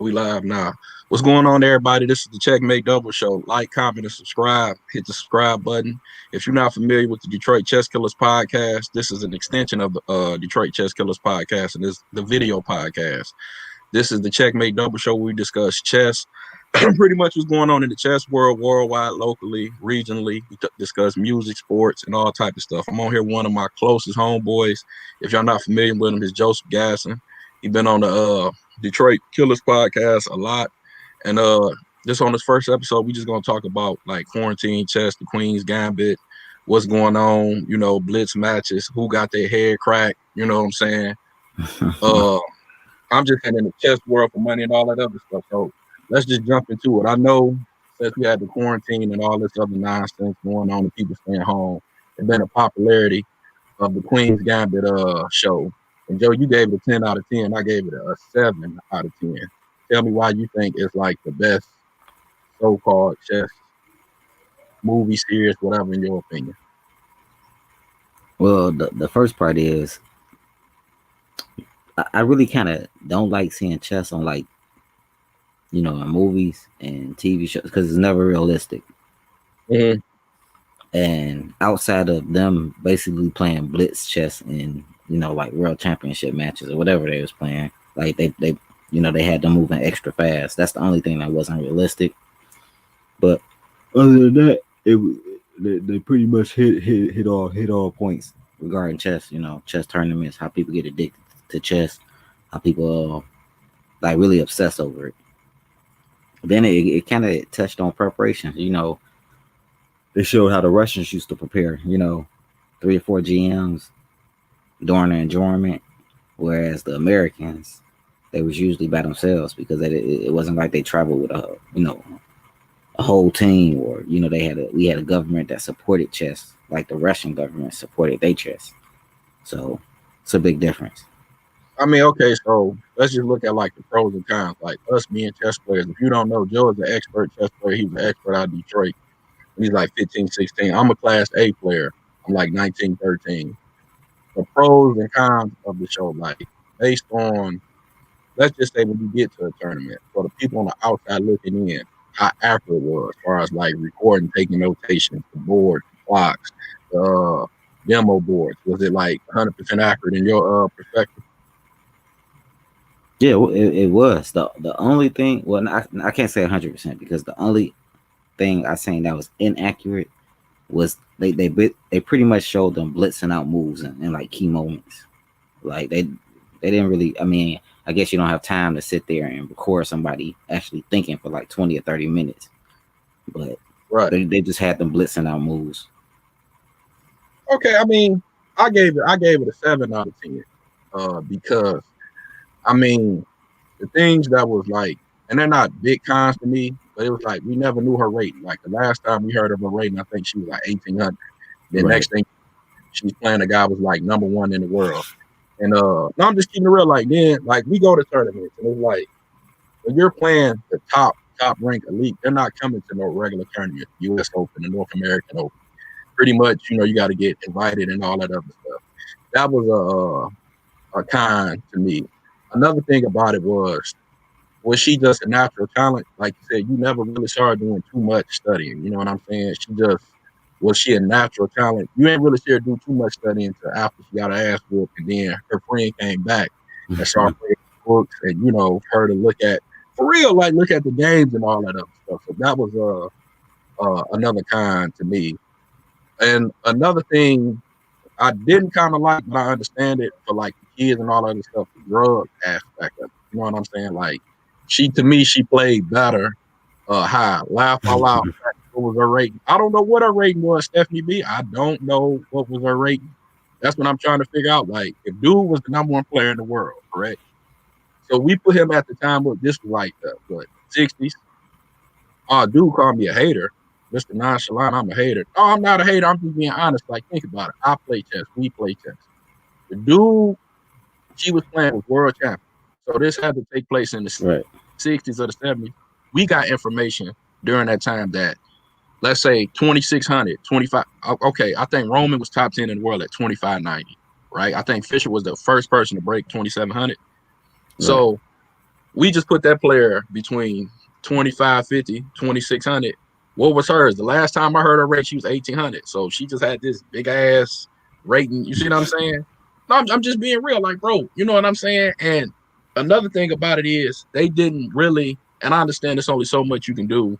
We live now. What's going on, everybody? This is the Checkmate Double Show. Like, comment, and subscribe. Hit the subscribe button. If you're not familiar with the Detroit Chess Killers podcast, this is an extension of the Detroit Chess Killers podcast, and this is the video podcast. This is the Checkmate Double Show where we discuss chess, pretty much what's going on in the chess world, worldwide, locally, regionally. We discuss music, sports, and all type of stuff. I'm on here with one of my closest homeboys. If y'all not familiar with him, is Joseph Gasson. He's been on the Detroit Killers podcast a lot. And just on this first episode, we just going to talk about like quarantine chess, the Queen's Gambit, what's going on, you know, blitz matches, who got their head cracked, you know what I'm saying? I'm just in the chess world for money and all that other stuff. So let's just jump into it. I know since we had the quarantine and all this other nonsense going on and people staying home, there's been a popularity of the Queen's Gambit show. And Joe, you gave it a 10 out of 10. I gave it a 7 out of 10. Tell me why you think it's like the best so-called chess movie, series, whatever, in your opinion. Well, the first part is I really kind of don't like seeing chess on, like, you know, in movies and TV shows because it's never realistic. Mm-hmm. And outside of them basically playing blitz chess in, you know, like world championship matches or whatever they was playing, like they you know, they had them moving extra fast. That's the only thing that wasn't realistic. But other than that, they pretty much hit all points regarding chess. You know, chess tournaments, how people get addicted to chess, how people like really obsess over it. Then it kind of touched on preparation. You know, they showed how the Russians used to prepare. You know, 3 or 4 GMs during the enjoyment, whereas the Americans, they was usually by themselves because it wasn't like they traveled with a whole team, or, you know, we had a government that supported chess, like the Russian government supported their chess. So it's a big difference. I mean, okay, so let's just look at like the pros and cons. Like us being chess players, if you don't know, Joe is an expert chess player. He's an expert out of Detroit. He's like 15, 16. I'm a class A player. I'm like 19, 13. The pros and cons of the show, like based on, let's just say when you get to a tournament, for the people on the outside looking in, how accurate it was as far as like recording, taking notations, the board, the clocks, the demo boards. Was it like 100% accurate in your perspective? Yeah, it was. The only thing, well, I can't say 100% because the only thing I seen that was inaccurate was they pretty much showed them blitzing out moves in like key moments. Like they didn't really, I mean, I guess you don't have time to sit there and record somebody actually thinking for like 20 or 30 minutes. But right, they just had them blitzing out moves. Okay, I mean, I gave it a 7 out of 10. Because I mean, the things that was like, and they're not big cons to me, but it was like we never knew her rating. Like the last time we heard of her rating, I think she was like 1,800. The next thing, she's playing a guy was like number 1 in the world. And no, I'm just keeping it real. Like then, like we go to tournaments, and it's like when you're playing the top ranked elite, they're not coming to no regular tournament, U.S. Open, the North American Open. Pretty much, you know, you got to get invited and all that other stuff. That was a con to me. Another thing about it was she just a natural talent? Like you said, you never really saw her doing too much studying. You know what I'm saying? Was she a natural talent? You ain't really see her do too much studying until after she got her ass whooped, and then her friend came back and saw her books and, you know, her to look at, for real, like look at the games and all that other stuff. So that was another con to me. And another thing I didn't kind of like, but I understand it for like the kids and all that other stuff, the drug aspect of it. You know what I'm saying? Like she played better high. Laugh out loud. What was her rating? I don't know what her rating was, Stephanie B. I don't know what was her rating. That's what I'm trying to figure out. Like, if dude was the number 1 player in the world, correct? So we put him at the time, this was like the 60s. Dude called me a hater. Mr. Nonchalant, I'm a hater. No, I'm not a hater. I'm just being honest. Like, think about it. I play chess. We play chess. The dude she was playing was world champion. So this had to take place in the 60s or the 70s. We got information during that time that, let's say 2,600, 25. Okay, I think Roman was top 10 in the world at 2,590, right? I think Fischer was the first person to break 2,700. Right. So We just put that player between 2550, 2600. What was hers? The last time I heard her rate, she was 1800. So she just had this big ass rating. You see what I'm saying? No, I'm just being real. Like, bro, you know what I'm saying? And another thing about it is they didn't really, and I understand there's only so much you can do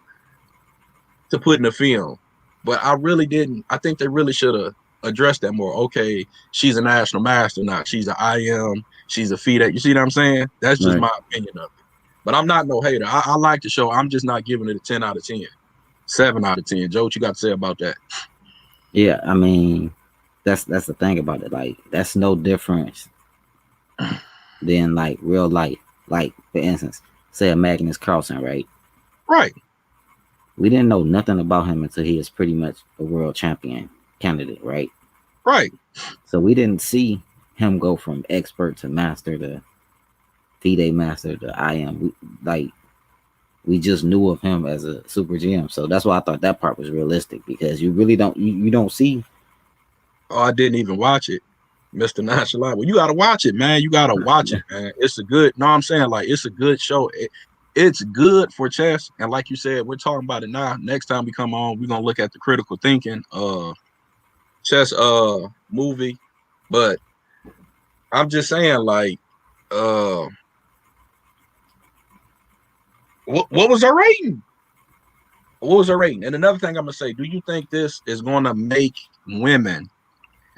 to put in a film, but I really didn't. I think they really should have addressed that more. Okay, she's a national master now. She's an IM. She's a FIDE. You see what I'm saying? That's just Right. my opinion of it. But I'm not no hater. I like the show. I'm just not giving it a 10 out of 10. 7 out of 10. Joe, what you got to say about that? Yeah, I mean, that's the thing about it. Like, that's no difference than like real life. Like, for instance, say a Magnus Carlsen, right? Right. We didn't know nothing about him until he is pretty much a world champion candidate, right? Right. So we didn't see him go from expert to master to FIDE master to IM. We just knew of him as a super GM. So that's why I thought that part was realistic, because you really don't you don't see. Oh, I didn't even watch it, Mr. Nonchalant. Well, you got to watch it, man. You got to watch it, man. It's a good, no, I'm saying, like, it's a good show. It's good for chess. And like you said, we're talking about it now. Next time we come on, we're going to look at the critical thinking chess movie. But I'm just saying, like, what was her rating? What was her rating? And another thing I'm gonna say, do you think this is gonna make women,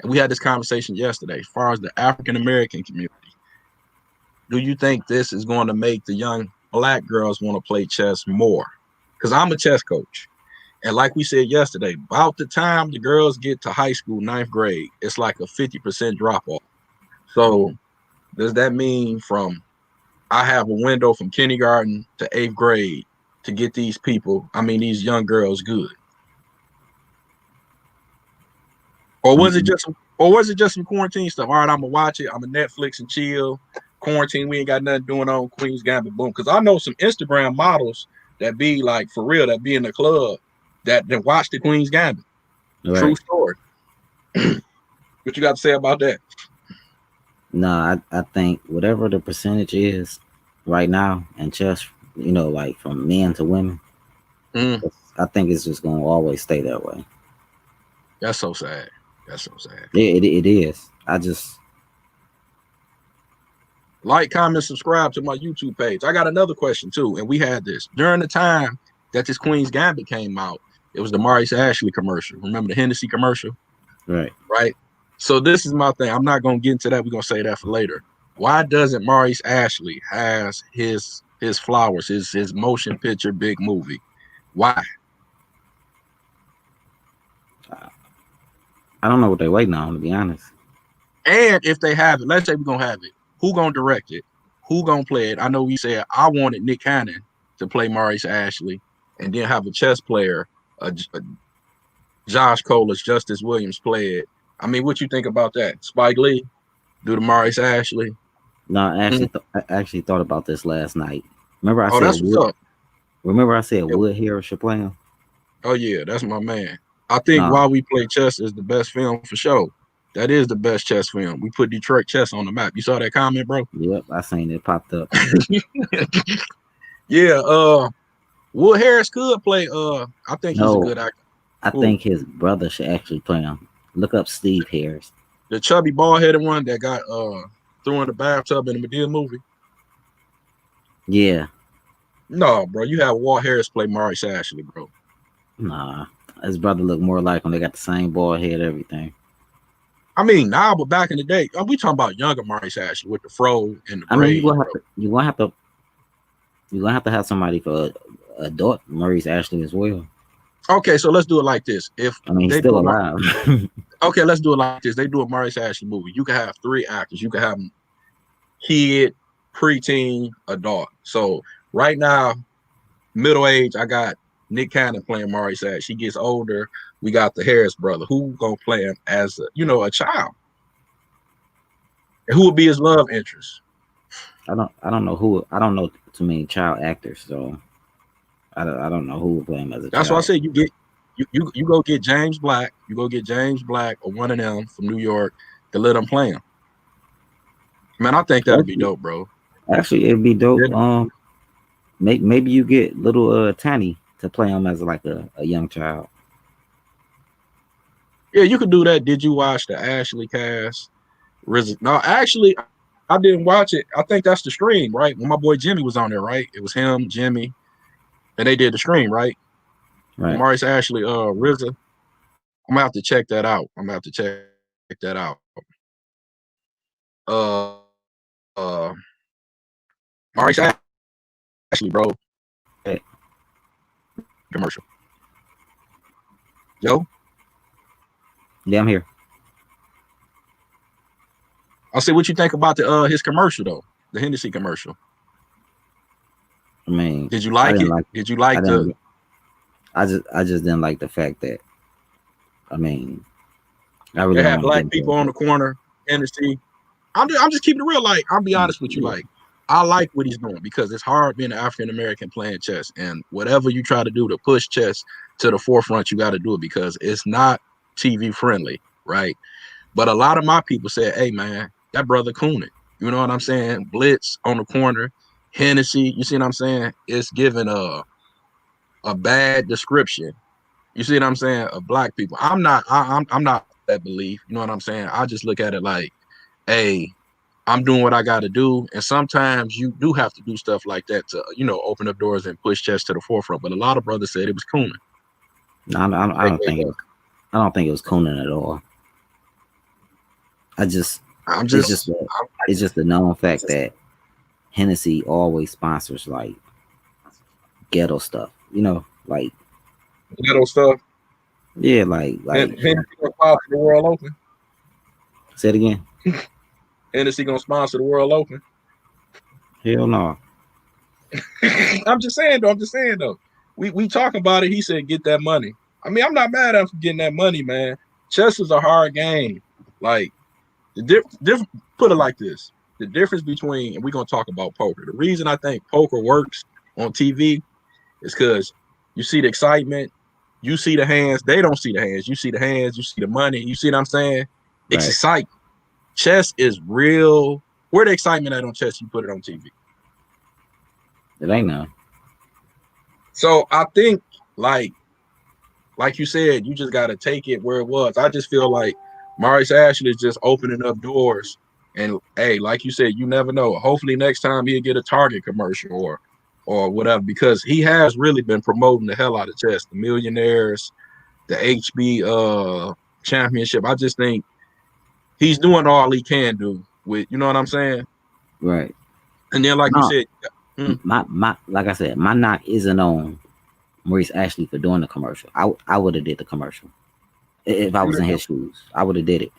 and we had this conversation yesterday, as far as the African American community, do you think this is going to make the young black girls want to play chess more? Because I'm a chess coach. And like we said yesterday, about the time the girls get to high school, 9th grade, it's like a 50% drop off. So does that mean from I have a window from kindergarten to 8th grade to get these people, I mean, these young girls good? Or was it just some quarantine stuff? All right, I'm gonna watch it. I'm a Netflix and chill. Quarantine, we ain't got nothing doing on Queen's Gambit, boom. Because I know some Instagram models that be like for real, that be in the club that watch the Queen's Gambit. Right. True story. What you got to say about that? No, I think whatever the percentage is right now in chess, like from men to women, I think it's just gonna always stay that way. That's so sad. That's so sad. It is. I just like, comment, subscribe to my YouTube page. I got another question too, and we had this during the time that this Queen's Gambit came out. It was the Maurice Ashley commercial. Remember the Hennessy commercial? Right. So this is my thing. I'm not gonna get into that. We're gonna say that for later. Why doesn't Maurice Ashley has his flowers, his motion picture big movie? Why? I don't know what they're waiting on, to be honest. And if they have it, let's say we're gonna have it. Who gonna direct it? Who gonna play it? I know we said I wanted Nick Cannon to play Maurice Ashley, and then have a chess player, Josh Colas, Justice Williams play it. I mean, what you think about that? Spike Lee do the Maurice Ashley? No, I actually thought about this last night. Remember I that's said what's up. Remember I said Wood Harris should play him? Oh yeah, that's my man. I think While We Play Chess is the best film for sure. That is the best chess film. We put Detroit chess on the map. You saw that comment, bro? Yep, I seen it popped up. Yeah, Wood Harris could play. I think he's a good actor. I think his brother should actually play him. Look up Steve Harris. The chubby bald-headed one that got threw in the bathtub in the Madea movie. Yeah. No, bro, you have Walt Harris play Maurice Ashley, bro. Nah, his brother looked more like him. They got the same bald head, everything. I mean, now, but back in the day, we talking about younger Maurice Ashley with the fro and the braid. I mean, you're gonna have to have somebody for adult Maurice Ashley as well. Okay, so let's do it like this. If he's still alive. Okay, let's do it like this. They do a Maurice Ashley movie. You can have 3 actors. You can have kid, preteen, adult. So right now, middle age, I got Nick Cannon playing Maurice Ashley. He gets older. We got the Harris brother. Who gonna play him as a child? And who would be his love interest? I don't know too many child actors, so I don't know who would play him as a child. That's why I said you go get James Black. You go get James Black or one of them from New York to let them play him. Man, I think that'd be dope, bro. Actually, it'd be dope. Yeah, Maybe you get little Tiny to play him as like a young child. yeah, you could do that. Did you watch the Ashley cast? No, actually, I didn't watch it. I think that's the stream, right? When my boy Jimmy was on there, right? It was him, Jimmy, and they did the stream, right? Right. Maurice Ashley, RZA. I'm gonna have to check that out. I'm gonna have to check that out. Uh, Maurice Ashley, bro, Hey, commercial. Yo, yeah, I'm here. I'll say what you think about the his commercial though, the Hennessy commercial. I mean, Did you I like didn't it? like. Did you I like the? didn't. I just didn't like the fact that. I mean, I really They don't had want to get black into people it, on but the corner. Hennessy. I'm just keeping it real. Like, I'll be honest with you. yeah, Like, I like what he's doing because it's hard being an African American playing chess. And whatever you try to do to push chess to the forefront, you got to do it because it's not TV friendly, right? But a lot of my people said, "Hey, man, that brother Coonan." You know what I'm saying? Blitz on the corner, Hennessy. You see what I'm saying? It's given a bad description. You see what I'm saying? Of black people. I'm not that belief. You know what I'm saying? I just look at it like, hey, I'm doing what I got to do. And sometimes you do have to do stuff like that to, open up doors and push chess to the forefront. But a lot of brothers said it was Coonan. no, I don't think it was. I don't think it was Conan at all. I just I'm it's just just, the it's just the known fact that Hennessy always sponsors like ghetto stuff. Like ghetto stuff. yeah, like Hennessy gonna sponsor the World Open. say it again. Hennessy gonna sponsor the World Open. Hell no. I'm just saying though. We talk about it. He said, "Get that money." I mean, I'm not mad at him for getting that money, man. Chess is a hard game. Like put it like this: the difference between, and we're gonna talk about poker. The reason I think poker works on TV is because you see the excitement, you see the hands. They don't see the hands. You see the hands. You see the money. You see what I'm saying? It's Right. exciting. Chess is real. Where the excitement at on chess? You put it on TV. It ain't no. So I think like you said, you just got to take it where it was. I just feel like Maurice Ashley is just opening up doors. And hey, like you said, you never know. Hopefully next time he'll get a Target commercial or whatever, because he has really been promoting the hell out of chess, the millionaires, the HB championship. I just think he's doing all he can do with, you know what I'm saying? Right. And then like you No, said, my like I said, my knock isn't on Maurice Ashley for doing the commercial. I would have did the commercial if I was in his shoes. I would have did it.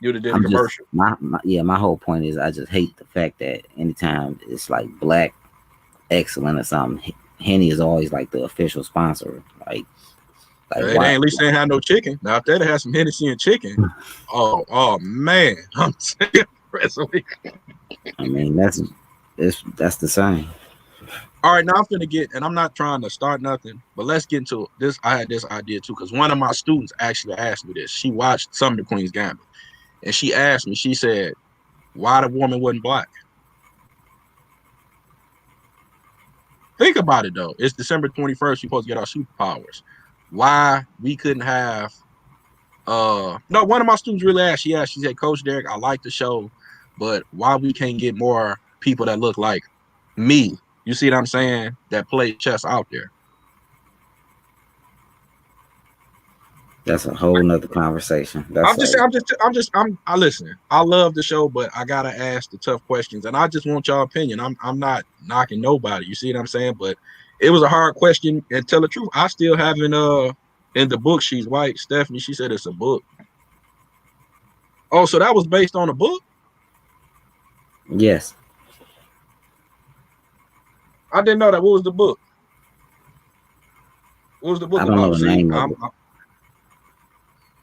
you'd have did a I'm just commercial. my whole point is I just hate the fact that anytime it's like black excellent or something, Henny is always like the official sponsor. Like They why? at least ain't had no chicken. Now if they'd have some Hennessy and chicken, oh man, I'm saying I mean that's the same. all right, now I'm gonna get, and I'm not trying to start nothing, but let's get into this. I had this idea too, because one of my students actually asked me this. She watched some of the Queen's Gambit, and she asked me, she said, why the woman wasn't black? Think about it though. It's December 21st, you're supposed to get our superpowers. Why we couldn't have no, one of my students really asked, she said, Coach Derek, I like the show, but why we can't get more people that look like me? You see what I'm saying? That play chess out there. That's a whole nother conversation. That's like I listen. I love the show, but I gotta ask the tough questions, and I just want y'all opinion. I'm not knocking nobody. You see what I'm saying? But it was a hard question, and tell the truth, I still haven't in the book. She's white. Stephanie, she said it's a book. Oh, so that was based on a book? yes. I didn't know that. What was the book? What was the book I don't know about? the See, name of it.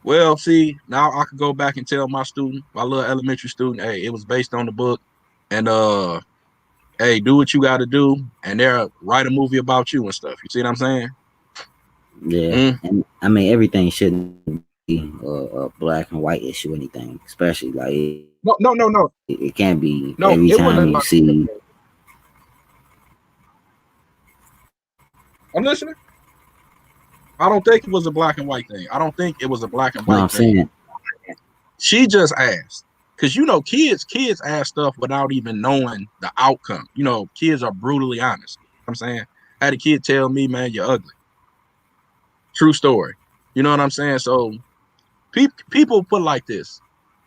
well, see, now I could go back and tell my student, my little elementary student, hey, it was based on the book, and hey, do what you got to do, and they'll write a movie about you and stuff. You see what I'm saying? Yeah, and I mean everything shouldn't be a black and white issue. Anything, especially like No. it can't be No, every it wasn't time you about. see. I'm listening. I don't think it was a black and white thing. I don't think it was a black and No, white I'm thing. saying She just asked. Because kids ask stuff without even knowing the outcome. Kids are brutally honest. I'm saying. I had a kid tell me, man, you're ugly. True story. You know what I'm saying? So people put it like this.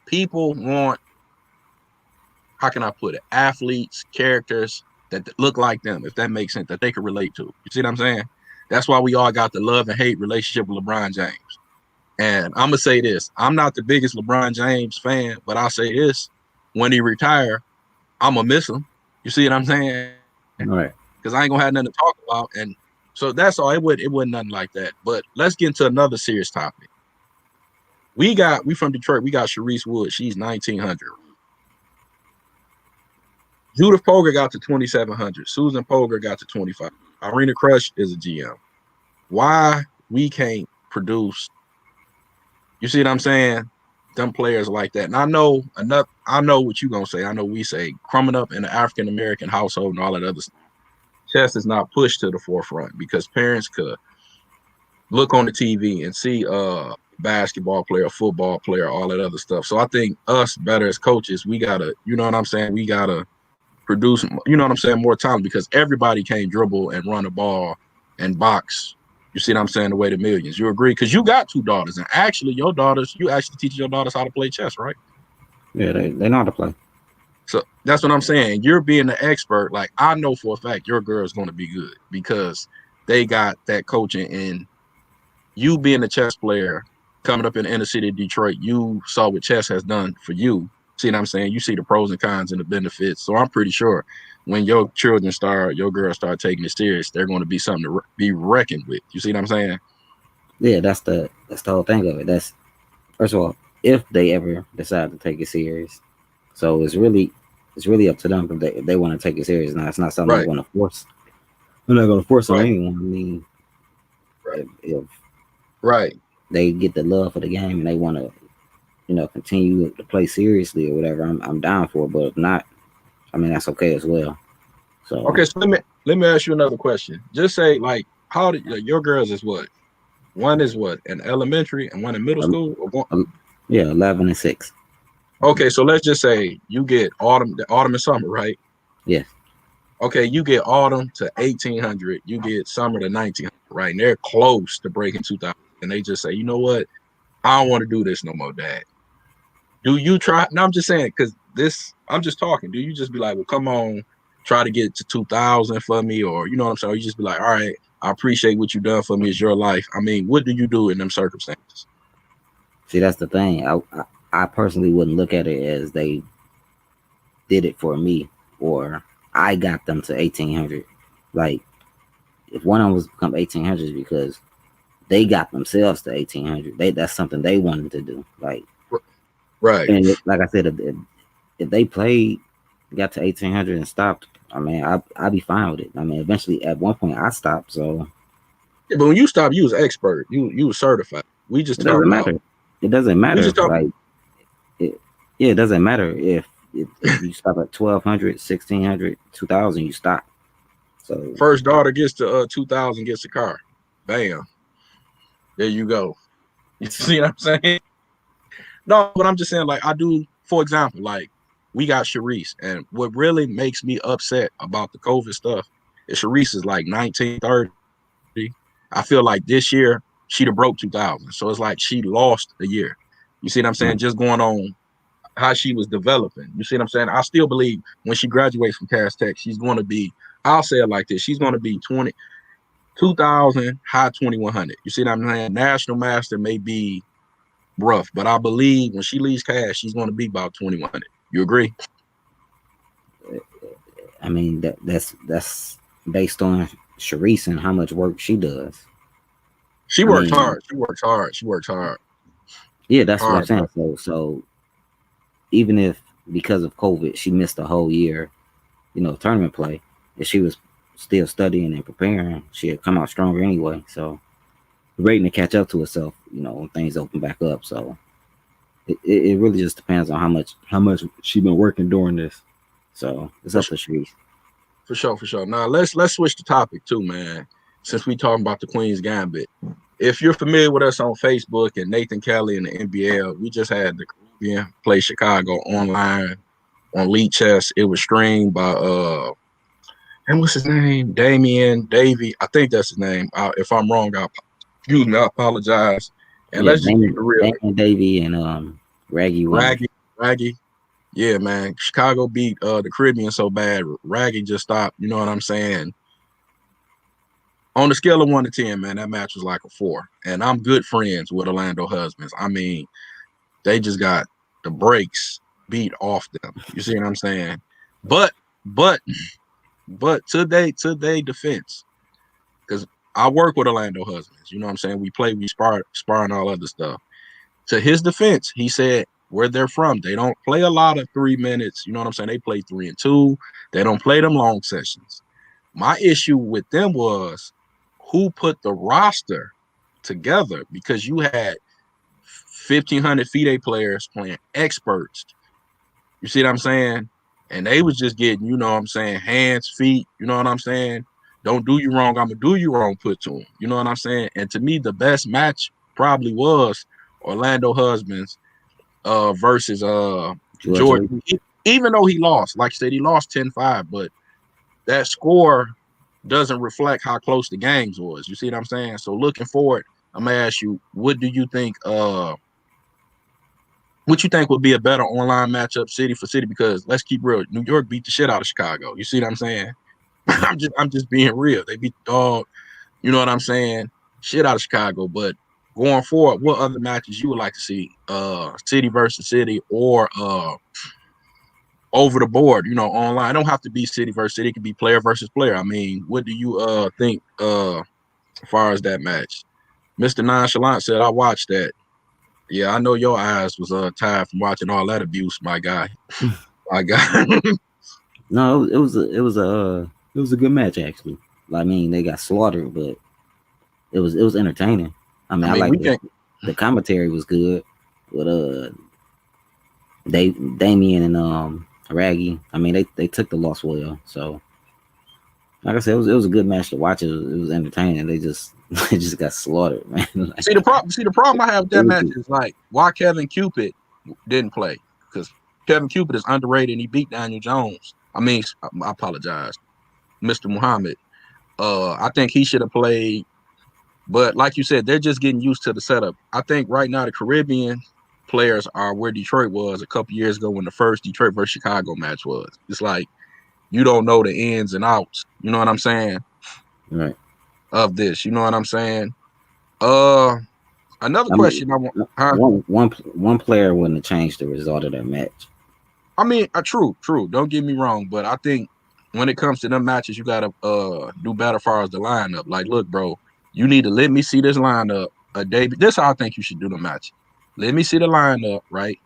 People want, how can I put it? Athletes, characters that look like them, if that makes sense, that they can relate to. You see what I'm saying? That's why we all got the love and hate relationship with LeBron James. And I'm going to say this. I'm not the biggest LeBron James fan, but I'll say this. When he retire, I'm going to miss him. You see what I'm saying? right. Because I ain't going to have nothing to talk about. And so that's all. It wasn't nothing like that. But let's get into another serious topic. We from Detroit. We got Sharice Wood. She's 1,900. Judith Polgar got to 2,700. Susan Polgar got to 25. Irina Crush is a GM. Why we can't produce? You see what I'm saying? Them players like that. And I know what you're gonna say. I know we say coming up in an African American household and all that other stuff. Chess is not pushed to the forefront because parents could look on the TV and see basketball player, football player, all that other stuff. So I think us better as coaches, we gotta, you know what I'm saying? We gotta produce, you know what I'm saying, more talent because everybody can't dribble and run a ball and box. You see what I'm saying? The way to millions. You agree? Because you got 2 daughters, and actually, you actually teach your daughters how to play chess, right? Yeah, they know how to play. So that's what I'm saying. You're being the expert. Like, I know for a fact your girl's going to be good because they got that coaching. And you being a chess player coming up in the inner city of Detroit, you saw what chess has done for you. See what I'm saying? You see the pros and cons and the benefits. So I'm pretty sure when your girls start taking it serious, they're going to be something to be reckoned with. You see what I'm saying? Yeah, that's the whole thing of it. That's, first of all, if they ever decide to take it serious. So it's really up to them if they want to take it serious. Now, it's not something they're going to force. They're not going to force on anyone. I mean, if they get the love for the game and they want to, continue to play seriously or whatever, I'm down for it. But if not, I mean, that's okay as well. So okay, so let me ask you another question. Just say, like, how did your girls is what? One is what, in elementary and one in middle school? Or one? Yeah, 11 and 6. Okay, so let's just say you get autumn and summer, right? Yes. Okay, you get autumn to 1,800, you get summer to 1,900, right? And they're close to breaking 2,000, and they just say, you know what? I don't want to do this no more, Dad. Do you try? No, I'm just saying, because I'm just talking. Do you just be like, well, come on, try to get to 2,000 for me? Or, you know what I'm saying? Or you just be like, all right, I appreciate what you've done for me. It's your life. I mean, what do you do in them circumstances? See, that's the thing. I personally wouldn't look at it as they did it for me or I got them to 1,800. Like, if one of them was become 1,800 because they got themselves to 1,800, that's something they wanted to do. Like, right. And like I said, if they played, got to 1,800 and stopped, I mean, I'd be fine with it. I mean, eventually, at one point, I stopped. So, yeah, but when you stop, you was expert. You was certified. We just it doesn't matter. It doesn't matter. Like, it doesn't matter if you stop at 1,200, 1,600, 2,000, you stop. So first daughter gets to 2,000, gets a car. Bam. There you go. You see what I'm saying? No, but I'm just saying, like, I do, for example, like, we got Sharice, and what really makes me upset about the COVID stuff is Sharice is like 1930. I feel like this year she'd have broke 2,000. So it's like she lost a year. You see what I'm saying? Just going on how she was developing. You see what I'm saying? I still believe when she graduates from Cass Tech, she's going to be, I'll say it like this, she's going to be 2,000, high 2,100. You see what I'm saying? National Master may be rough, but I believe when she leaves Cass, she's going to be about 2,100. You agree? I mean, that's based on Sharice and how much work she does. She works hard. She works hard. Yeah, that's what I'm saying. So even if because of COVID she missed a whole year, tournament play, if she was still studying and preparing, she'd come out stronger anyway. So waiting to catch up to herself, when things open back up. So it really just depends on how much she been working during this. So it's up to Sharice. For sure. Now let's switch the topic too, man. since we talking about the Queen's Gambit, if you're familiar with us on Facebook and Nathan Kelly and the NBL, we just had the Caribbean play Chicago online on Lead Chess. It was streamed by and what's his name? Damian Davy. I think that's his name. If I'm wrong, I apologize. And Yeah, let's just keep it real. Damon Davy and Raggy won. Raggy. Yeah, man. Chicago beat the Caribbean so bad. Raggy just stopped. You know what I'm saying? On the scale of 1 to 10, man, that match was like a 4. And I'm good friends with Orlando Husbands. I mean, they just got the brakes beat off them. You see what I'm saying? But to their defense, because I work with Orlando Husbands. You know what I'm saying? We spar and all other stuff. To his defense, he said where they're from, they don't play a lot of 3 minutes. You know what I'm saying? They play 3 and 2. They don't play them long sessions. My issue with them was who put the roster together, because you had 1,500 FIDE players playing experts. You see what I'm saying? And they was just getting, you know what I'm saying, hands, feet, you know what I'm saying? Don't do you wrong, I'm going to do you wrong put to them. You know what I'm saying? And to me, the best match probably was Orlando Husbands versus George. Even though he lost, like I said, he lost 10-5, but that score doesn't reflect how close the games was. You see what I'm saying? So looking forward, I'm gonna ask you, what do you think? What you think would be a better online matchup, city for city? Because let's keep real, New York beat the shit out of Chicago. You see what I'm saying? I'm just being real. They beat the dog. You know what I'm saying? Shit out of Chicago. But going forward, what other matches you would like to see? City versus city, or over the board, you know, online. It don't have to be city versus city. It could be player versus player. I mean, what do you think as far as that match? Mr. Nonchalant said, I watched that. Yeah, I know your eyes was tired from watching all that abuse, my guy. My guy. No, it was a good match actually. I mean, they got slaughtered, but it was entertaining. I mean I like the commentary was good. But Damien and Raggy, I mean they took the loss well. So like I said, it was a good match to watch. It was entertaining. They just got slaughtered, man. Like, see the problem I have with that match is like why Kevin Cupid didn't play, because Kevin Cupid is underrated and he beat Daniel Jones. I mean, I apologize, Mr. Muhammad. I think he should have played, but like you said, they're just getting used to the setup. I think right now the Caribbean players are where Detroit was a couple years ago when the first Detroit versus Chicago match was. It's like you don't know the ins and outs. You know what I'm saying? Right. Of this, you know what I'm saying? Another question I want. One player wouldn't have changed the result of that match. I mean, true. Don't get me wrong, but I think when it comes to them matches, you gotta do better as far as the lineup. Like, look, bro, you need to let me see this lineup a day. This is how I think you should do the match. Let me see the lineup, right?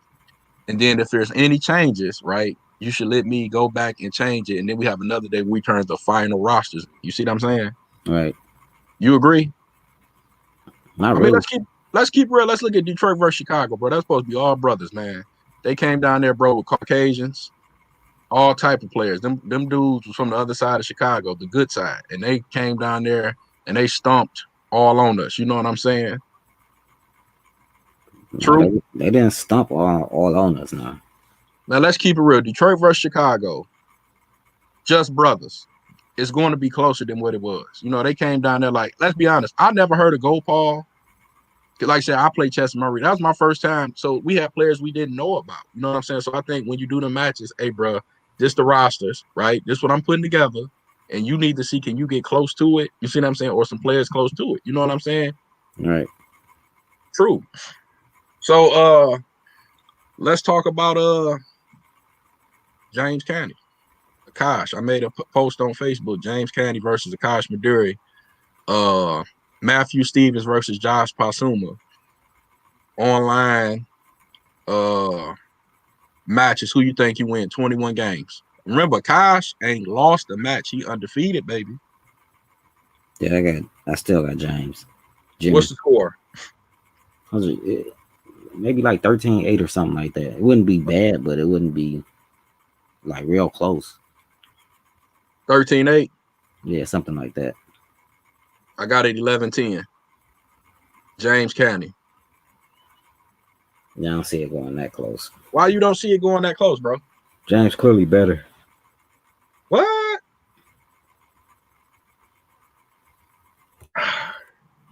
And then if there's any changes, right, you should let me go back and change it. And then we have another day we turn the final rosters. You see what I'm saying? Right. You agree? Not really. I mean, let's keep real. Let's look at Detroit versus Chicago, bro. That's supposed to be all brothers, man. They came down there, bro, with Caucasians, all type of players. Them dudes was from the other side of Chicago, the good side. And they came down there and they stomped all on us. You know what I'm saying? True. No, they didn't stomp all on us now. Now let's keep it real. Detroit versus Chicago, just brothers. It's going to be closer than what it was. You know, they came down there like, let's be honest, I never heard of Go Paul. Like I said, I played chess and Murray. That was my first time. So we had players we didn't know about. You know what I'm saying? So I think when you do the matches, hey, bro, this the rosters, right? This what I'm putting together. And you need to see, can you get close to it? You see what I'm saying? Or some players close to it. You know what I'm saying? Right. True. So let's talk about James Candy. Akash. I made a post on Facebook. James Candy versus Akash Maduri. Matthew Stevens versus Josh Pasuma. Online matches. Who you think you win? 21 games. Remember, Akash ain't lost a match. He undefeated, baby. Yeah, I still got James. Jimmy. What's the score? Maybe like 13-8 or something like that. It wouldn't be bad, but it wouldn't be like real close. 13-8? Yeah, something like that. I got it 11-10. James County. Yeah, I don't see it going that close. Why you don't see it going that close, bro? James clearly better. What?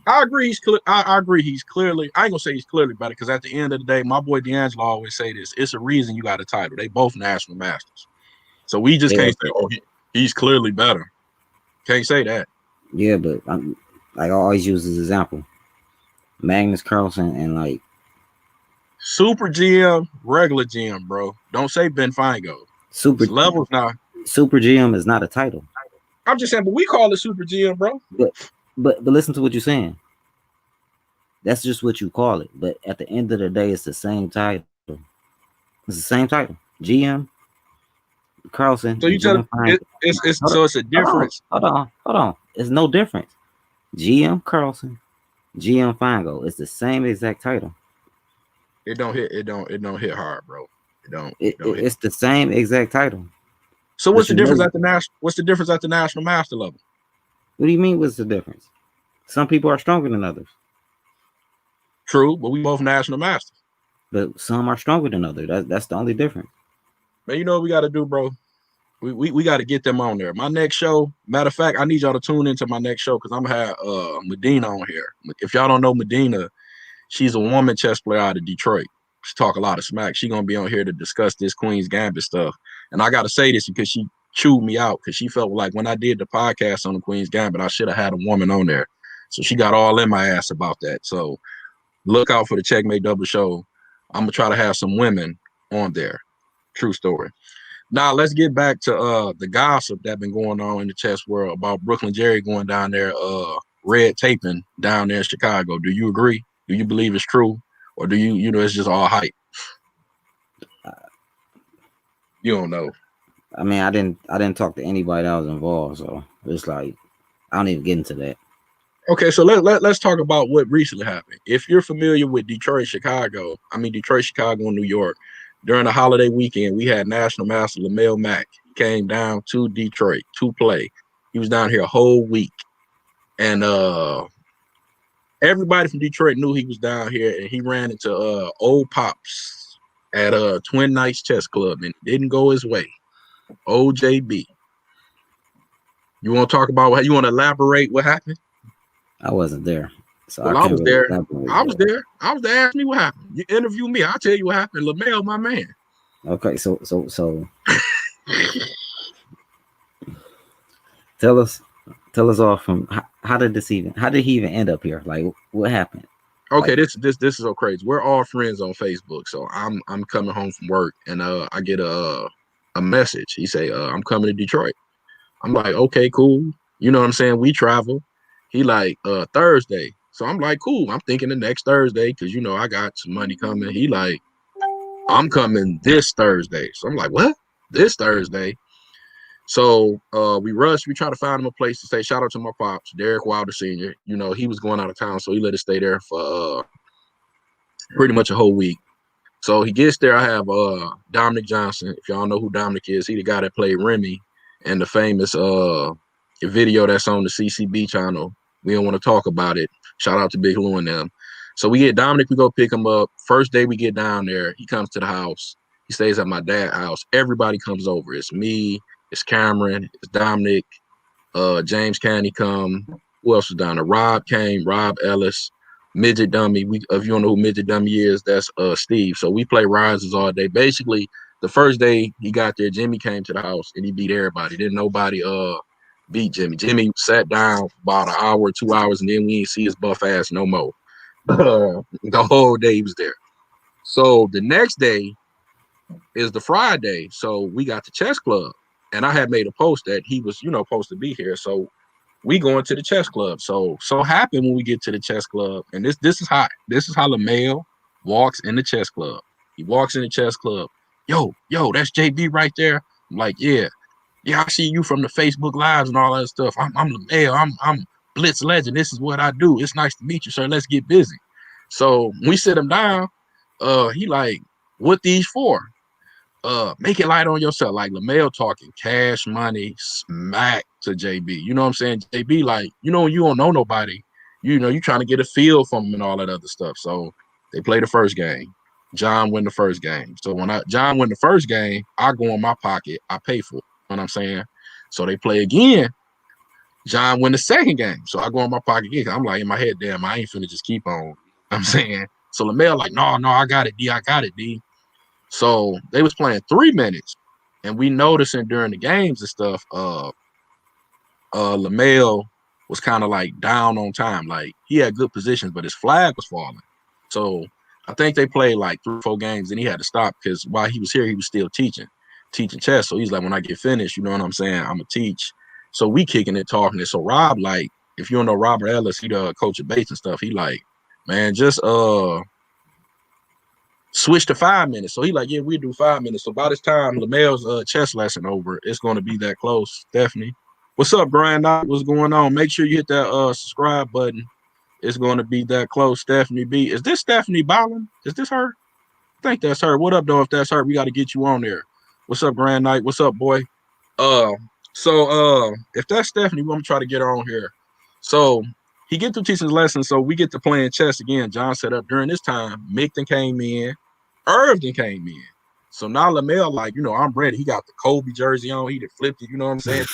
I agree. I agree. He's clearly. I ain't gonna say he's clearly better because at the end of the day, my boy D'Angelo always say this. It's a reason you got a title. They both national masters. So we just can't say, oh, he's clearly better. Can't say that. Yeah, but I always use this example. Magnus Carlsen and like Super GM, regular GM, bro. Don't say Ben Feingold. Super levels now. Super GM is not a title. I'm just saying, but we call it Super GM, bro. But listen to what you're saying. That's just what you call it. But at the end of the day, it's the same title. It's the same title. GM Carlsen. So you tell it's a difference. Hold on. It's no difference. GM Carlsen, GM Feingold. It's the same exact title. It don't hit hard, bro. It's the same exact title. So what's the difference at the national? What's the difference at the national master level? What do you mean? What's the difference? Some people are stronger than others. True, but we both national masters. But some are stronger than others. That's the only difference. Man, you know what we got to do, bro? We got to get them on there. My next show, matter of fact, I need y'all to tune into my next show because I'm gonna have Medina on here. If y'all don't know Medina, she's a woman chess player out of Detroit. She talk a lot of smack. She gonna be on here to discuss this Queen's Gambit stuff. And I gotta say this because she chewed me out because she felt like when I did the podcast on the Queen's Gambit, I should have had a woman on there. So she got all in my ass about that. So look out for the Checkmate Double Show. I'm gonna try to have some women on there. True story. Now let's get back to the gossip that been going on in the chess world about Brooklyn Jerry going down there, red taping down there in Chicago. Do you agree? Do you believe it's true, or do you it's just all hype? You don't know. I mean, I didn't talk to anybody that was involved, so it's like I don't even get into that. Okay, so let's talk about what recently happened. If you're familiar with Detroit, Chicago, and New York, during the holiday weekend, we had National Master LaMelo Mack. He came down to Detroit to play. He was down here a whole week. And everybody from Detroit knew he was down here, and he ran into old Pops at Twin Knights Chess Club, and it didn't go his way. OJB. You want to talk about what you want to elaborate what happened? I wasn't there. So well, I was there. I was there. Ask me what happened. You interview me. I'll tell you what happened. LaMelo, my man. Okay, so tell us all from how did he even end up here? Like what happened? Okay, this is so crazy. We're all friends on Facebook. So I'm coming home from work and I get a message. He say, I'm coming to Detroit. I'm like, okay, cool. You know what I'm saying? We travel. He like Thursday. So I'm like, cool. I'm thinking the next Thursday because I got some money coming. He like, I'm coming this Thursday. So I'm like, what? This Thursday? So we rushed. We try to find him a place to stay. Shout out to my pops, Derek Wilder Sr. He was going out of town, so he let us stay there for pretty much a whole week. So he gets there. I have Dominic Johnson. If y'all know who Dominic is, he the guy that played Remy and the famous video that's on the CCB channel. We don't want to talk about it. Shout out to Big Lou and them. So we get Dominic, we go pick him up. First day we get down there, he comes to the house. He stays at my dad's house. Everybody comes over. It's me, it's Cameron, it's Dominic, James Canny come. Who else was down there? Rob came, Rob Ellis, Midget Dummy. If you don't know who Midget Dummy is, that's Steve. So we play Rises all day. Basically, the first day he got there, Jimmy came to the house and he beat everybody. Didn't nobody beat Jimmy. Jimmy sat down about an hour, 2 hours, and then we didn't see his buff ass no more. The whole day he was there. So the next day is the Friday. So we got the chess club. And I had made a post that he was, supposed to be here. So we going to the chess club. So happened when we get to the chess club, and this is how LaMelo walks in the chess club. He walks in the chess club. Yo, that's JB right there. I'm like, yeah, I see you from the Facebook Lives and all that stuff. I'm LaMelo. I'm Blitz Legend. This is what I do. It's nice to meet you, sir. Let's get busy. So we sit him down. He like, what these for? Make it light on yourself. Like LaMelo talking cash money, smack JB. You know what I'm saying? JB, like, you know, you don't know nobody. You know, you trying to get a feel from them and all that other stuff. So they play the first game. John win the first game. So when John win the first game, I go in my pocket. I pay for it. You know what I'm saying? So they play again. John win the second game. So I go in my pocket again. I'm like, in my head, damn, I ain't finna just keep on. You know what I'm saying? So LaMelo like, no, I got it, D. I got it, D. So they was playing 3 minutes. And we noticing during the games and stuff, LaMelo was kind of like down on time. Like, he had good positions, but his flag was falling. So I think they played like 3 or 4 games, and he had to stop because while he was here, he was still teaching chess. So he's like, when I get finished, you know what I'm saying, I'm gonna teach. So we kicking it, talking it. So Rob, like, if you don't know Robert Ellis, he the coach of Bates and stuff. He like, man, just switch to 5 minutes. So he like, yeah, we do 5 minutes. So by this time, LaMel's chess lesson over, it's gonna be that close. Stephanie, what's up, Grand Knight? What's going on? Make sure you hit that subscribe button. It's going to be that close. Stephanie B. Is this Stephanie Ballin? Is this her? I think that's her. What up, though? If that's her, we got to get you on there. What's up, Grand Knight? What's up, boy? So if that's Stephanie, we're gonna try to get her on here. So he get to teaching his lesson, so we get to playing chess again. John set up during this time. Migton came in, Irvin came in. So now LaMelo, like, you know, I'm ready. He got the Kobe jersey on. He done flipped it. You know what I'm saying?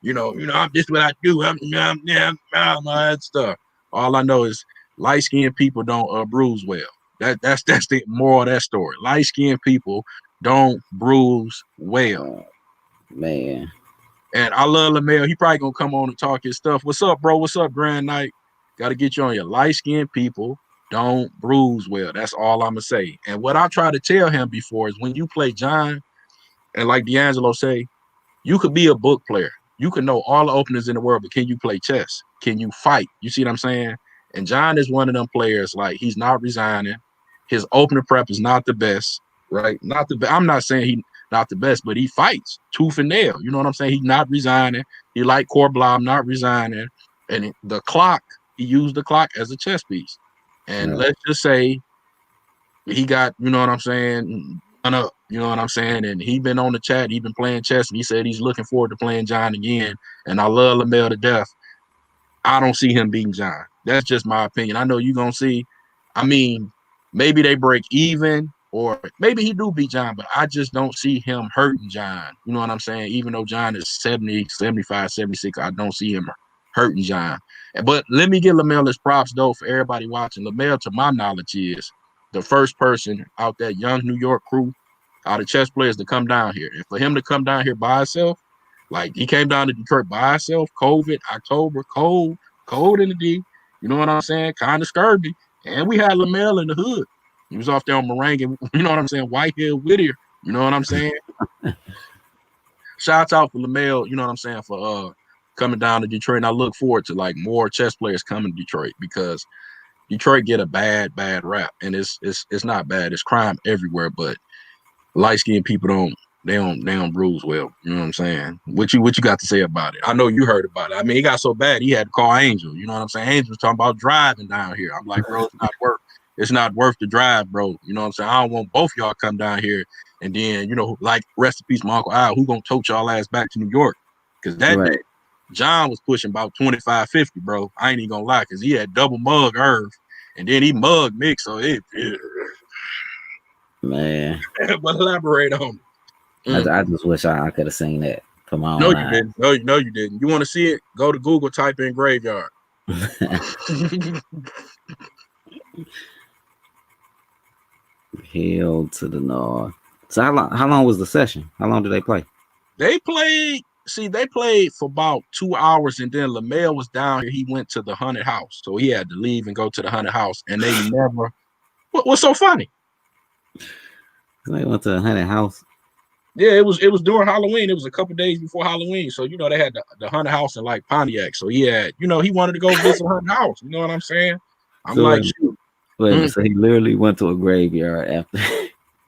You know, I'm this what I do. I'm that stuff. All I know is light-skinned people don't bruise well. That's the moral of that story. Light-skinned people don't bruise well. Man. And I love LaMelo. He probably gonna come on and talk his stuff. What's up, bro? What's up, Grand Knight? Got to get you on your light-skinned people don't bruise well. That's all I'm gonna say. And what I try to tell him before is when you play John, and like D'Angelo say, you could be a book player. You can know all the openers in the world, but can you play chess? Can you fight? You see what I'm saying? And John is one of them players, like, he's not resigning. His opening prep is not the best, right? Not the best. I'm not saying he not the best, but he fights tooth and nail. You know what I'm saying? He's not resigning. He like Corblob, not resigning. And the clock, he used the clock as a chess piece. And let's just say he got, you know what I'm saying, done up, you know what I'm saying? And he been on the chat, he been playing chess, and he said he's looking forward to playing John again. And I love LaMelo to death. I don't see him beating John. That's just my opinion. I know you're going to see. I mean, maybe they break even, or maybe he do beat John, but I just don't see him hurting John. You know what I'm saying? Even though John is 70, 75, 76, I don't see him hurting John. But let me give LaMelo his props, though, for everybody watching. LaMelo, to my knowledge, is the first person out that young New York crew, out of chess players, to come down here. And for him to come down here by himself, like, he came down to Detroit by himself, COVID, October, cold in the D. You know what I'm saying? Kind of scurvy. And we had LaMelo in the hood. He was off there on Meringue, you know what I'm saying? Whitehill, Whittier. You know what I'm saying? Shouts out for LaMelo, you know what I'm saying, for coming down to Detroit. And I look forward to, like, more chess players coming to Detroit, because Detroit get a bad rap. And it's not bad. It's crime everywhere, but light-skinned people don't bruise well. You know what I'm saying? What you got to say about it? I know you heard about it. I mean, it got so bad he had to call Angel. You know what I'm saying? Angel was talking about driving down here. I'm like, bro, it's not worth the drive, bro. You know what I'm saying? I don't want both y'all come down here and then, you know, like, rest in peace, my Uncle Al, who gonna tote y'all ass back to New York? Because that day, John was pushing about 25, 50, bro. I ain't even gonna lie, because he had double mug Irv, and then he mugged Mick, so it man. But elaborate on it. I just wish I could have seen that for my own eyes. Didn't. No, you didn't. You want to see it? Go to Google, type in graveyard. Hell to the no. So how long was the session? How long did they play? They played for about 2 hours, and then LaMelo was down here. He went to the haunted house, so he had to leave and go to the haunted house. And they never. What's so funny? They went to the haunted house. Yeah, it was during Halloween. It was a couple days before Halloween, so you know they had the haunted house in, like, Pontiac. So he had, you know, he wanted to go visit the haunted house. You know what I'm saying? I'm like, shoot. So he literally went to a graveyard after.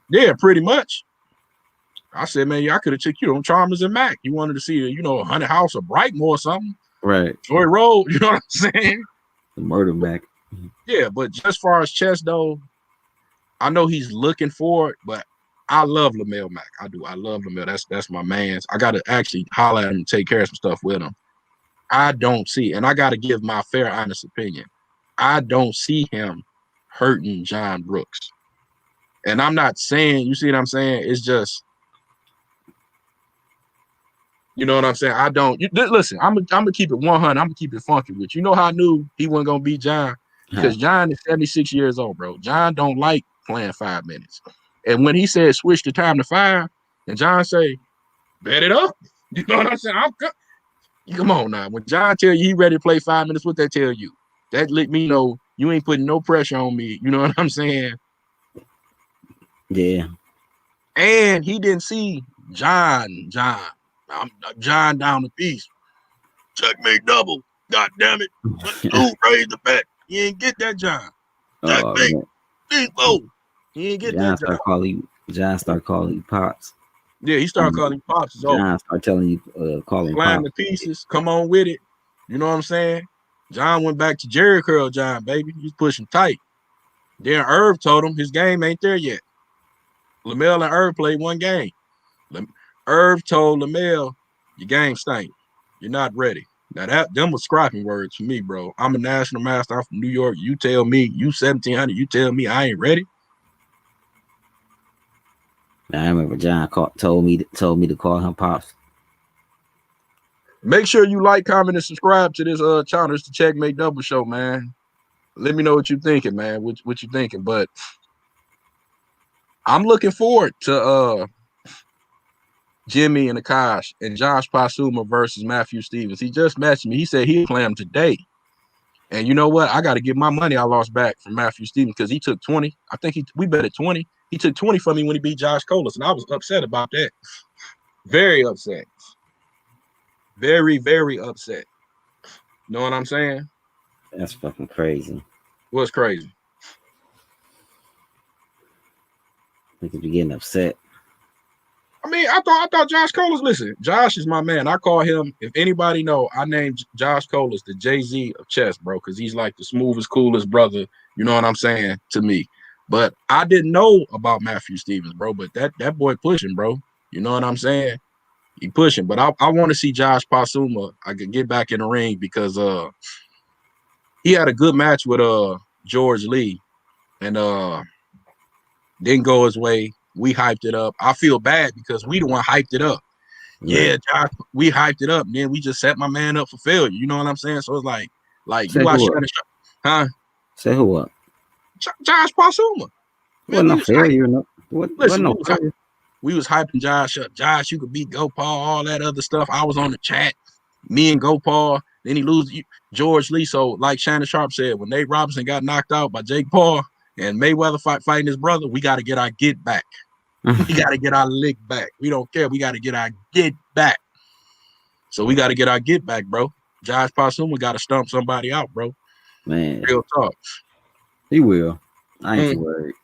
Yeah, pretty much. I said, man, I could have took you on Chalmers and Mac. You wanted to see, you know, a haunted house or Brightmoor or something. Right. Joy Road, you know what I'm saying? The murder Mac. Yeah, but just as far as chess, though, I know he's looking for it, but I love Lamel Mack. I do. I love Lamel. That's my man's. I gotta actually holler at him and take care of some stuff with him. I don't see, and I gotta give my fair, honest opinion. I don't see him hurting John Brooks. And I'm not saying, you see what I'm saying? It's just, you know what I'm saying? I don't. Listen, I'm gonna keep it 100. I'm gonna keep it funky with you. You know how I knew he wasn't gonna beat John? Because John is 76 years old, bro. John don't like playing 5 minutes. And when he said switch the time to 5, and John say, bet it up. You know what I'm saying? Come on now. When John tell you he ready to play 5 minutes, what that tell you? That let me know you ain't putting no pressure on me. You know what I'm saying? Yeah. And he didn't see John down the piece. Checkmate double. God damn it. Raise the bet. He ain't get that John. Checkmate. He ain't get that John. John start calling you Pops. Yeah, he started calling Pops. John start telling you, calling Flying Pops. the pieces. Come on with it. You know what I'm saying? John went back to Jerry Curl John, baby. He's pushing tight. Then Irv told him his game ain't there yet. Lamel and Irv played one game. Irv told Lamel, your game stank. You're not ready. Now them was scrapping words for me, bro. I'm a national master. I'm from New York. You tell me you 1700. You tell me I ain't ready. Now, I remember John told me to call him Pops. Make sure you like, comment, and subscribe to this channel. It's the Checkmate Double Show, man. Let me know what you're thinking, man. What you thinking? But I'm looking forward to Jimmy and Akash and Josh Pasuma versus Matthew Stevens. He just messaged me. He said he'll play him today. And you know what? I got to get my money I lost back from Matthew Stevens because he took 20. I think we bet at 20. He took 20 from me when he beat Josh Colas, and I was upset about that. Very upset. Very, very upset. Know what I'm saying? That's fucking crazy. What's crazy? They could be getting upset. I mean, I thought Josh Colas. Listen, Josh is my man. I call him. If anybody know, I named Josh Colas the Jay-Z of chess, bro, because he's like the smoothest, coolest brother. You know what I'm saying to me. But I didn't know about Matthew Stevens, bro. But that boy pushing, bro. You know what I'm saying? He pushing. But I want to see Josh Pasuma. I could get back in the ring because he had a good match with George Lee, and didn't go his way. We hyped it up. I feel bad because we the one hyped it up. Right. Yeah, Josh, we hyped it up. Then we just set my man up for failure. You know what I'm saying? So it's like you watch that, huh? Say who up? Josh Pasuma. Man, no failure. We was hyping Josh up. Josh, you could beat Gopal, all that other stuff. I was on the chat. Me and Gopal. Then he loses George Lee. So like Shannon Sharp said, when Nate Robinson got knocked out by Jake Paul and Mayweather fighting his brother, we got to get our get back. We got to get our lick back. We don't care. We got to get our get back. So we got to get our get back, bro. Josh Pasuma got to stump somebody out, bro. Man. Real talk. He will. I ain't too worried.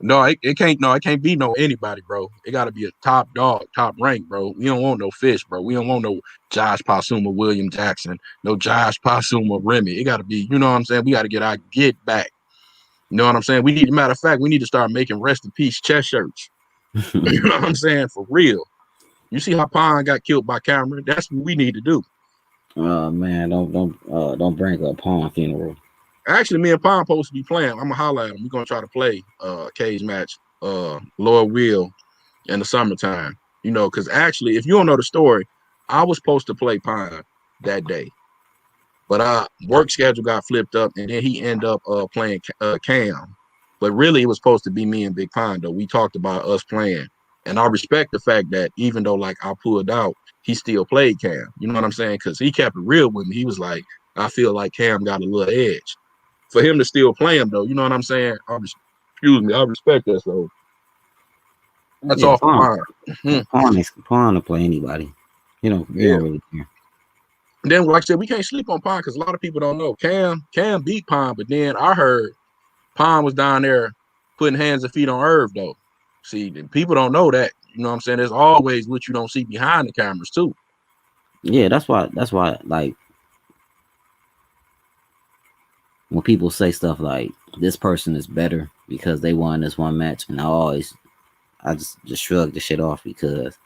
No, it can't be no anybody, bro. It got to be a top dog, top rank, bro. We don't want no fish, bro. We don't want no Josh Pasuma, William Jackson, no Josh Pasuma, Remy. It got to be, you know what I'm saying? We got to get our get back. You know what I'm saying? Matter of fact, we need to start making rest in peace chest shirts. You know what I'm saying? For real. You see how Pond got killed by Cameron? That's what we need to do. Man, don't bring up Pond funeral. Actually, me and Pond supposed to be playing. I'm gonna holler at him. We're gonna try to play cage match, Lord Will in the summertime. You know, because actually, if you don't know the story, I was supposed to play Pond that day, but work schedule got flipped up, and then he ended up playing Cam. But really, it was supposed to be me and Big Pond, though. We talked about us playing. And I respect the fact that even though, like, I pulled out, he still played Cam. You know what I'm saying? Because he kept it real with me. He was like, I feel like Cam got a little edge. For him to still play him, though, you know what I'm saying? I respect that, so. That's all for Pond. Pond to play anybody. You know, you don't really care. Then, like I said, we can't sleep on Pond because a lot of people don't know. Cam beat Pond, but then I heard Pond was down there putting hands and feet on Irv, though. See, people don't know that. You know what I'm saying? There's always what you don't see behind the cameras, too. Yeah, that's why, like, when people say stuff like, this person is better because they won this one match, and I I just shrugged the shit off because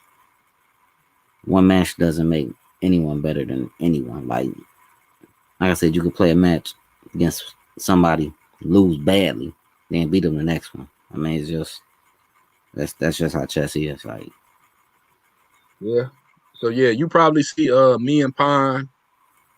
one match doesn't make anyone better than anyone. Like I said, you could play a match against somebody, lose badly, then beat them the next one. I mean, it's just that's just how chess is. Like, Yeah. So yeah, you probably see me and Pine.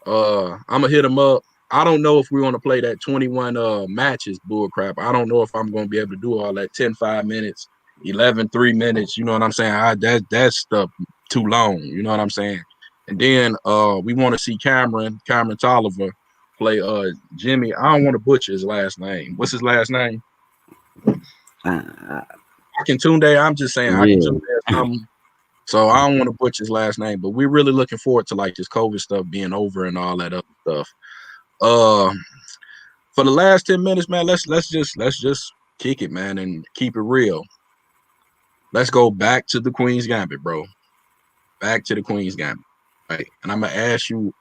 I'm gonna hit him up. I don't know if we want to play that 21 matches bull crap. I don't know if I'm gonna be able to do all that 10 5 minutes, 11 3 minutes. You know what I'm saying? That stuff too long. You know what I'm saying? And then we want to see Cameron Tolliver play Jimmy. I don't want to butcher his last name. What's his last name? I, Akintunde. I'm just saying yeah, Akintunde or something. So I don't want to butcher his last name, but we're really looking forward to like this COVID stuff being over and all that other stuff. For the last 10 minutes, man, let's just kick it, man, and keep it real. Let's go back to the Queen's Gambit, bro. Back to the Queen's Gambit, right? And I'm gonna ask you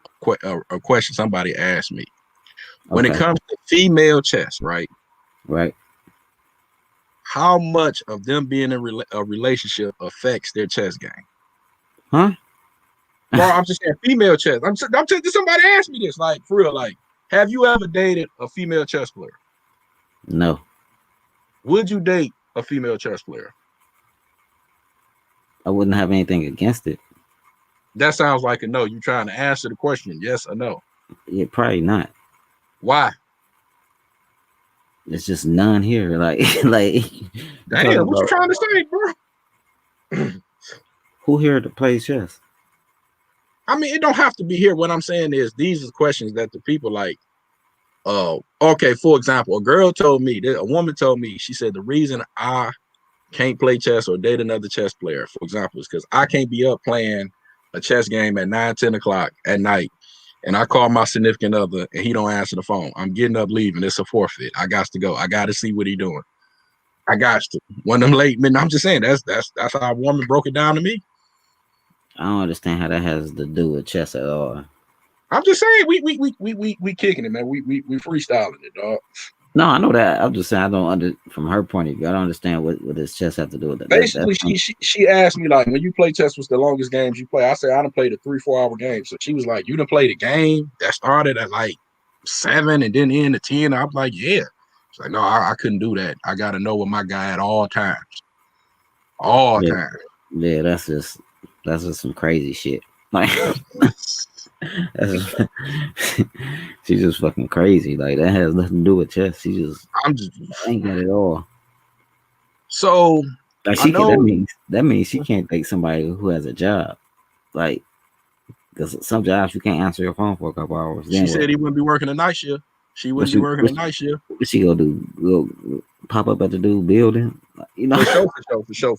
a question somebody asked me. When it okay, comes to female chess, right? right, How much of them being in a relationship affects their chess game? huh? Bro, I'm just saying female chess. I'm somebody asked me this, like for real, like, have you ever dated a female chess player? No, Would you date a female chess player? I wouldn't have anything against it. That sounds like a no. You trying to answer the question, yes or no? Yeah, probably not. Why? It's just none here. Like, like you talking Damn, what you about trying to say, bro? who here to play chess? I mean, it don't have to be here. What I'm saying is these are questions that the people like. Okay, for example, a woman told me, she said the reason I can't play chess or date another chess player, for example, is because I can't be up playing a chess game at 9, 10 o'clock at night. And I call my significant other and he don't answer the phone. I'm getting up leaving. It's a forfeit. I got to go. I got to see what he doing. I got to. One of them late men. I'm just saying that's how a woman broke it down to me. I don't understand how that has to do with chess at all. I'm just saying we kicking it, man. We freestyling it, dog. No, I know that. I'm just saying I don't from her point of view. I don't understand what this chess have to do with it. Basically, she asked me like, when you play chess, what's the longest games you play? I said I done played a 3-4 hour game. So she was like, you done played a game that started at like 7 and then end at 10. I'm like, yeah. She's like, no, I couldn't do that. I got to know what my guy at all times. All times. Yeah, that's just some crazy shit. Like, she's just fucking crazy. Like, that has nothing to do with chess. I ain't got it all. So like, that means she can't take somebody who has a job. Like, because some jobs you can't answer your phone for a couple hours. She said he wouldn't be working a night shift. She wouldn't be working a night shift. What she gonna do? Go pop up at the dude building? You know, for sure.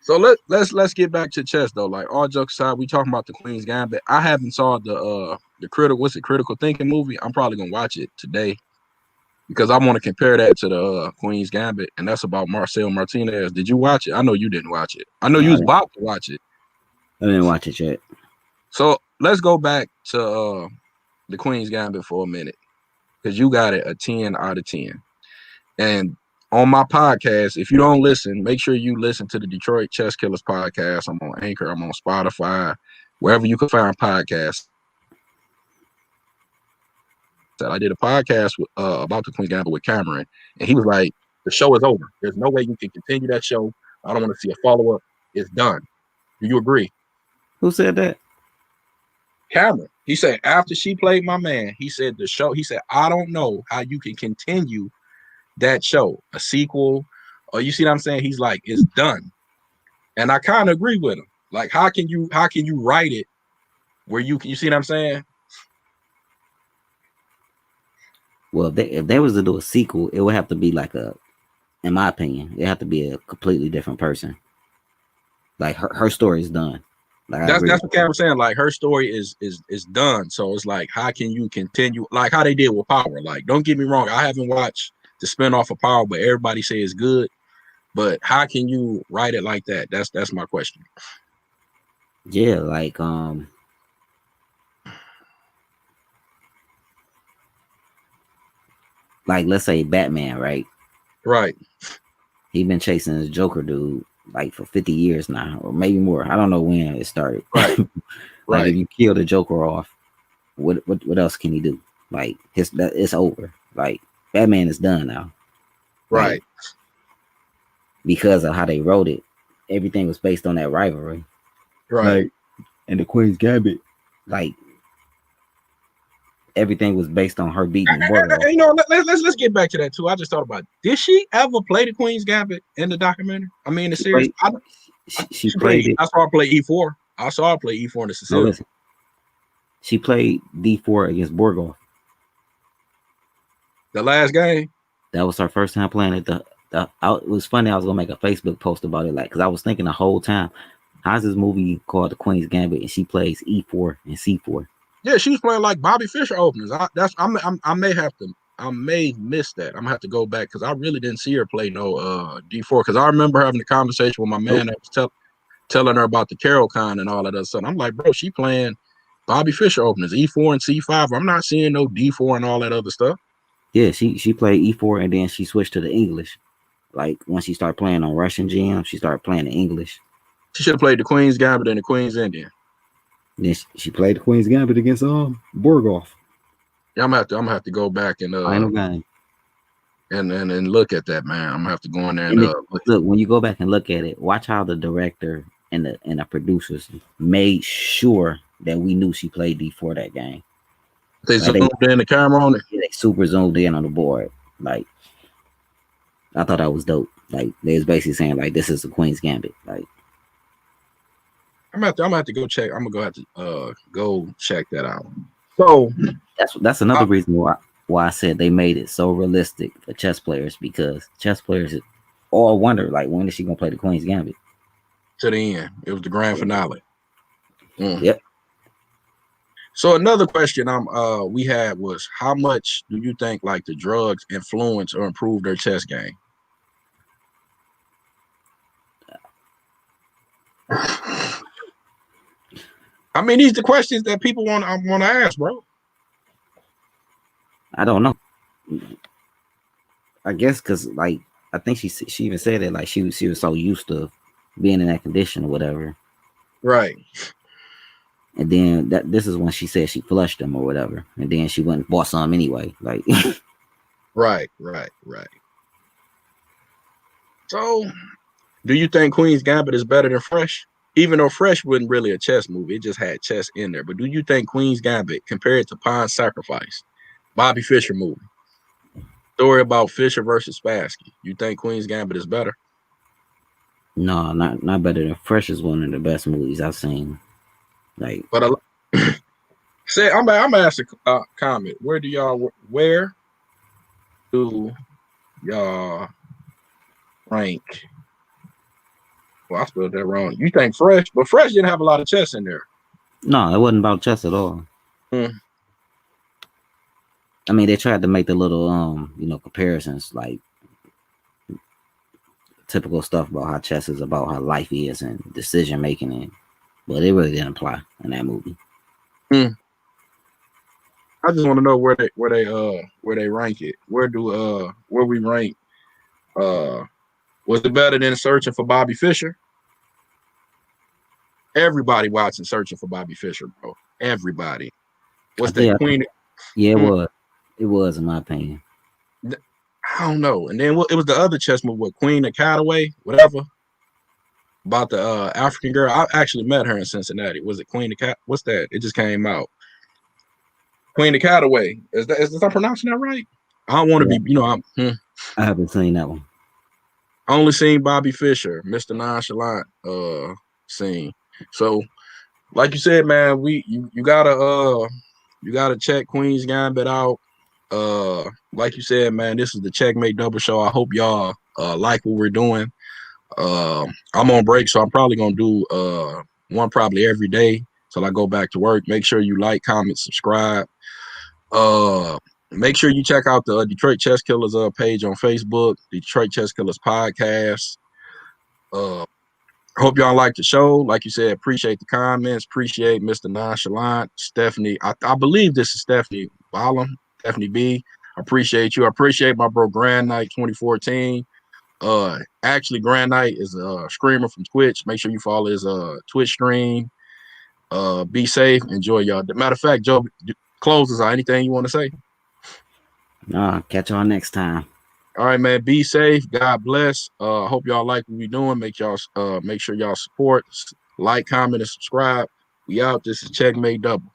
So let's get back to chess though. Like, all jokes aside, we talking about the Queen's Gambit. I haven't saw the critical thinking movie. I'm probably gonna watch it today because I want to compare that to the Queen's Gambit, and that's about Marcel Martinez. Did you watch it? I know you didn't watch it. I know you was about to watch it. I didn't watch it yet. So let's go back to the Queen's Gambit for a minute, because you got it a 10 out of 10. And on my podcast, if you don't listen, make sure you listen to the Detroit Chess Killers podcast. I'm on Anchor, I'm on Spotify, wherever you can find podcasts. I did a podcast about the Queen's Gambit with Cameron, and he was like, the show is over. There's no way you can continue that show. I don't want to see a follow-up. It's done. Do you agree? Who said that? Cameron. He said, after she played my man, he said, I don't know how you can continue that show, a sequel, or you see what I'm saying? He's like, it's done. And I kind of agree with him. Like, how can you write it where you see what I'm saying? Well, if they was to do a sequel, it would have to be like in my opinion, it have to be a completely different person. Like, her story is done. Like, that's what Cameron's saying. Like, her story is done. So it's like, how can you continue? Like how they did with Power. Like, don't get me wrong, I haven't watched the spinoff of Power, but everybody say it's good. But how can you write it like that? That's my question. Yeah, like let's say Batman, right? Right. He been chasing his Joker dude like for 50 years now, or maybe more. I don't know when it started. Right. Like Right. if you kill the Joker off, what else can he do? Like it's over. Like Batman is done now. Like Right. because of how they wrote it, everything was based on that rivalry. Right. Like and the Queen's Gambit, like everything was based on her beating Borgo. You know, let's get back to that too. I just thought about it. Did she ever play the Queen's Gambit in the documentary? I mean, the She series. played, she She played. played it. I saw her play E4. I saw her play E4 in the No, Sicilian. listen. She played D4 against Borgo. The last game. That was her first time playing it. It was funny. I was gonna make a Facebook post about it, like, because I was thinking the whole time, how's this movie called The Queen's Gambit, and she plays E4 and C4? Yeah, she was playing like Bobby Fischer openers. I may miss that. I'm gonna have to go back because I really didn't see her play no D4 because I remember having a conversation with my man that was telling her about the Carol Con and all of that stuff. I'm like, bro, she playing Bobby Fischer openers, E4 and C5. I'm not seeing no D4 and all that other stuff. Yeah, she played E4 and then she switched to the English. Like when she started playing on Russian GM, she started playing the English. She should have played the Queen's Gambit and the Queen's Indian. Then she played the Queen's Gambit against Borgoff. Yeah, I'm gonna have to go back and Final game. And look at that, man. I'm gonna have to go in there and look when you go back and look at it. Watch how the director and the producers made sure that we knew she played D4 that game. They zoomed in the camera on it. Yeah, they super zoomed in on the board. Like I thought that was dope. Like they was basically saying like this is the Queen's Gambit. Like I'm gonna have to go check. I'm gonna have to go check that out. So that's another reason why I said they made it so realistic for chess players, because chess players all wonder like when is she gonna play the Queen's Gambit? To the end. It was the grand finale. Yep. So another question we had was, how much do you think like the drugs influence or improve their chess game? I mean, these are the questions that people want to ask, bro. I don't know. I guess because like I think she even said it like she was so used to being in that condition or whatever. Right. And then this is when she said she flushed them or whatever, and then she went and bought some anyway. Like right. So, do you think Queen's Gambit is better than Fresh? Even though Fresh wasn't really a chess movie, it just had chess in there. But do you think Queen's Gambit, compared to Pawn's Sacrifice, Bobby Fischer movie, story about Fischer versus Spassky, you think Queen's Gambit is better? No, not better than Fresh is one of the best movies I've seen. Like, but say I'm gonna ask a comment. Where do y'all rank? Well, I spelled that wrong. You think Fresh, but Fresh didn't have a lot of chess in there. No, it wasn't about chess at all. I mean, they tried to make the little comparisons, like typical stuff about how chess is about how life is and decision making, but it really didn't apply in that movie. I just want to know where they rank it. Where we rank? Was it better than Searching for Bobby Fischer? Everybody watching Searching for Bobby Fischer, bro. Everybody. What's that, Queen? Yeah, it was. It was, in my opinion. I don't know. And then it was the other chess movie with Queen of Cataway, whatever. About the African girl. I actually met her in Cincinnati. Was it Queen of Cat? What's that? It just came out. Queen of Cataway. Is I'm pronouncing that right? I don't want to be, I haven't seen that one. I only seen Bobby Fischer, Mr. Nonchalant scene. So, like you said, man, you gotta check Queen's Gambit out. Like you said, man, this is the Checkmate Double Show. I hope y'all like what we're doing. I'm on break, so I'm probably gonna do one probably every day till I go back to work. Make sure you like, comment, subscribe. Make sure you check out the Detroit Chess Killers page on Facebook, Detroit Chess Killers podcast. Hope y'all like the show. Like you said, appreciate the comments. Appreciate Mr. Nonchalant, Stephanie. I believe this is Stephanie Ballum, Stephanie B. I appreciate you. I appreciate my bro Grand Knight 2014. Actually, Grand Knight is a streamer from Twitch. Make sure you follow his Twitch stream. Be safe. Enjoy y'all. Matter of fact, Joe, closes out. Anything you want to say? No, catch y'all next time. All right, man. Be safe. God bless. Hope y'all like what we're doing. Make sure y'all support, like, comment, and subscribe. We out. This is Checkmate Double.